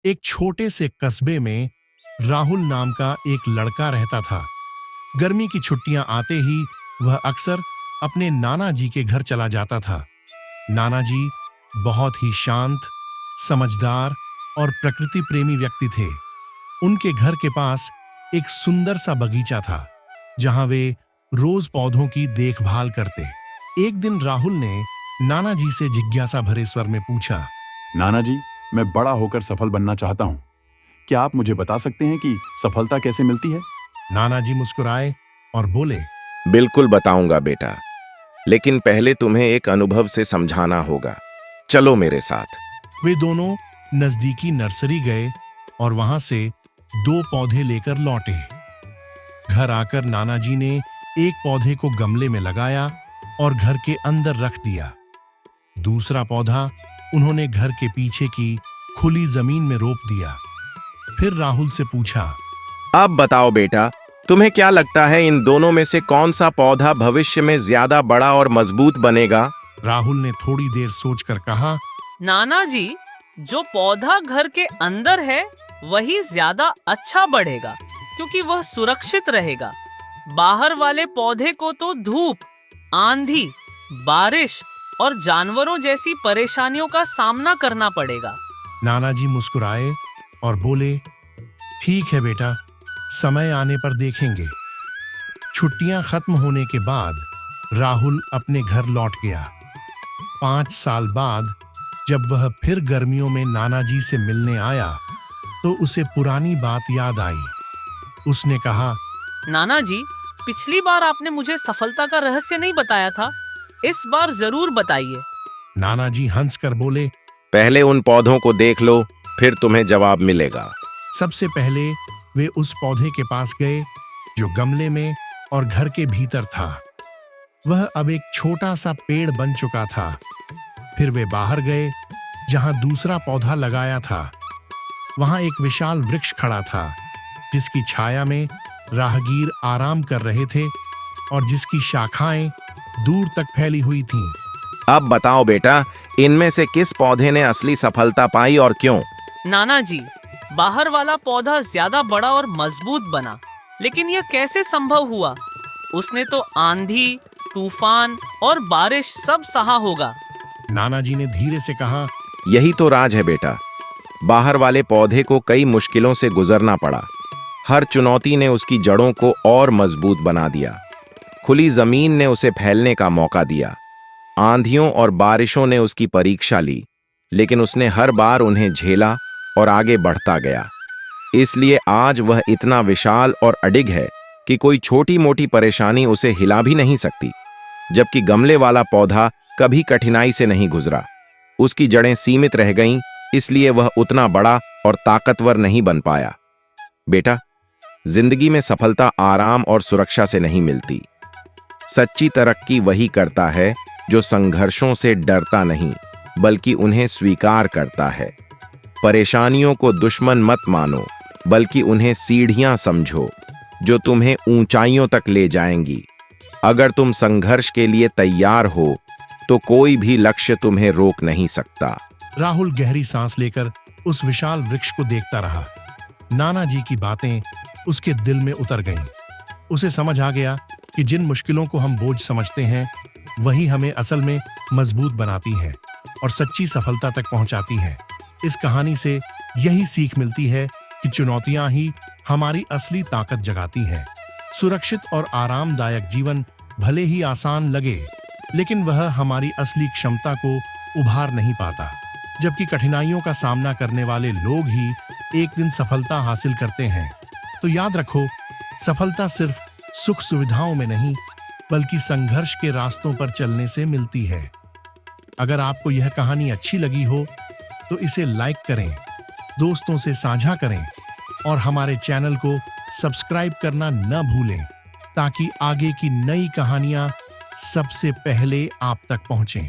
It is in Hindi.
एक छोटे से कस्बे में राहुल नाम का एक लड़का रहता था। गर्मी की छुट्टियां आते ही वह अक्सर अपने नाना जी के घर चला जाता था। नाना जी बहुत ही शांत, समझदार और प्रकृति प्रेमी व्यक्ति थे। उनके घर के पास एक सुंदर सा बगीचा था, जहां वे रोज पौधों की देखभाल करते। एक दिन राहुल ने नाना जी से जिज्ञासा भरे स्वर में पूछा, नाना जी, मैं बड़ा होकर सफल बनना चाहता हूँ। क्या आप मुझे बता सकते हैं कि सफलता कैसे मिलती है? नाना जी मुस्कुराए और बोले, बिल्कुल बताऊंगा बेटा, लेकिन पहले तुम्हें एक अनुभव से समझाना होगा। चलो मेरे साथ। वे दोनों नजदीकी नर्सरी गए और वहां से 2 पौधे लेकर लौटे। घर आकर नाना जी ने एक पौधे को गमले में लगाया और घर के अंदर रख दिया। दूसरा पौधा उन्होंने घर के पीछे की खुली जमीन में रोप दिया। फिर राहुल से पूछा, अब बताओ बेटा, तुम्हें क्या लगता है इन दोनों में से कौन सा पौधा भविष्य में ज्यादा बड़ा और मजबूत बनेगा? राहुल ने थोड़ी देर सोचकर कहा, नाना जी, जो पौधा घर के अंदर है वही ज्यादा अच्छा बढ़ेगा, क्योंकि वह सुरक्षित रहेगा। बाहर वाले पौधे को तो धूप, आंधी, बारिश और जानवरों जैसी परेशानियों का सामना करना पड़ेगा। नाना जी मुस्कुराए और बोले, ठीक है बेटा, समय आने पर देखेंगे। छुट्टियां खत्म होने के बाद राहुल अपने घर लौट गया। 5 साल बाद जब वह फिर गर्मियों में नाना जी से मिलने आया तो उसे पुरानी बात याद आई। उसने कहा, नाना जी, पिछली बार आपने मुझे सफलता का रहस्य नहीं बताया था, इस बार जरूर बताइए। नाना जी हंसकर बोले, पहले उन पौधों को देख लो, फिर तुम्हें जवाब मिलेगा। सबसे पहले वे उस पौधे के पास गए जो गमले में और घर के भीतर था। वह अब एक छोटा सा पेड़ बन चुका था। फिर वे बाहर गए जहां दूसरा पौधा लगाया था। वहां एक विशाल वृक्ष खड़ा था, जिसकी छाया में राहगीर आराम कर रहे थे और जिसकी शाखाएं दूर तक फैली हुई थीं। अब बताओ बेटा, इनमें से किस पौधे ने असली सफलता पाई और क्यों? नाना जी, बाहर वाला पौधा ज्यादा बड़ा और मजबूत बना, लेकिन यह कैसे संभव हुआ? उसने तो आंधी, तूफान और बारिश सब सहा होगा। नाना जी ने धीरे से कहा, यही तो राज है बेटा। बाहर वाले पौधे को कई मुश्किलों से गुजरना पड़ा। हर चुनौती ने उसकी जड़ों को और मजबूत बना दिया। खुली जमीन ने उसे फैलने का मौका दिया। आंधियों और बारिशों ने उसकी परीक्षा ली, लेकिन उसने हर बार उन्हें झेला और आगे बढ़ता गया। इसलिए आज वह इतना विशाल और अडिग है कि कोई छोटी मोटी परेशानी उसे हिला भी नहीं सकती। जबकि गमले वाला पौधा कभी कठिनाई से नहीं गुजरा। उसकी जड़ें सीमित रह गईं, इसलिए वह उतना बड़ा और ताकतवर नहीं बन पाया। बेटा, जिंदगी में सफलता आराम और सुरक्षा से नहीं मिलती। सच्ची तरक्की वही करता है जो संघर्षों से डरता नहीं, बल्कि उन्हें स्वीकार करता है। परेशानियों को दुश्मन मत मानो, बल्कि उन्हें सीढ़ियां समझो जो तुम्हें ऊंचाइयों तक ले जाएंगी। अगर तुम संघर्ष के लिए तैयार हो तो कोई भी लक्ष्य तुम्हें रोक नहीं सकता। राहुल गहरी सांस लेकर उस विशाल वृक्ष को देखता रहा। नाना जी की बातें उसके दिल में उतर गईं। उसे समझ आ गया कि जिन मुश्किलों को हम बोझ समझते हैं, वही हमें असल में मजबूत बनाती हैं और सच्ची सफलता तक पहुंचाती हैं। इस कहानी से यही सीख मिलती है कि चुनौतियां ही हमारी असली ताकत जगाती हैं। सुरक्षित और आरामदायक जीवन भले ही आसान लगे, लेकिन वह हमारी असली क्षमता को उभार नहीं पाता। जबकि कठिनाइयों का सामना करने वाले लोग ही एक दिन सफलता हासिल करते हैं। तो याद रखो, सफलता सिर्फ सुख सुविधाओं में नहीं, बल्कि संघर्ष के रास्तों पर चलने से मिलती है। अगर आपको यह कहानी अच्छी लगी हो तो इसे लाइक करें, दोस्तों से साझा करें और हमारे चैनल को सब्सक्राइब करना न भूलें, ताकि आगे की नई कहानियां सबसे पहले आप तक पहुंचें।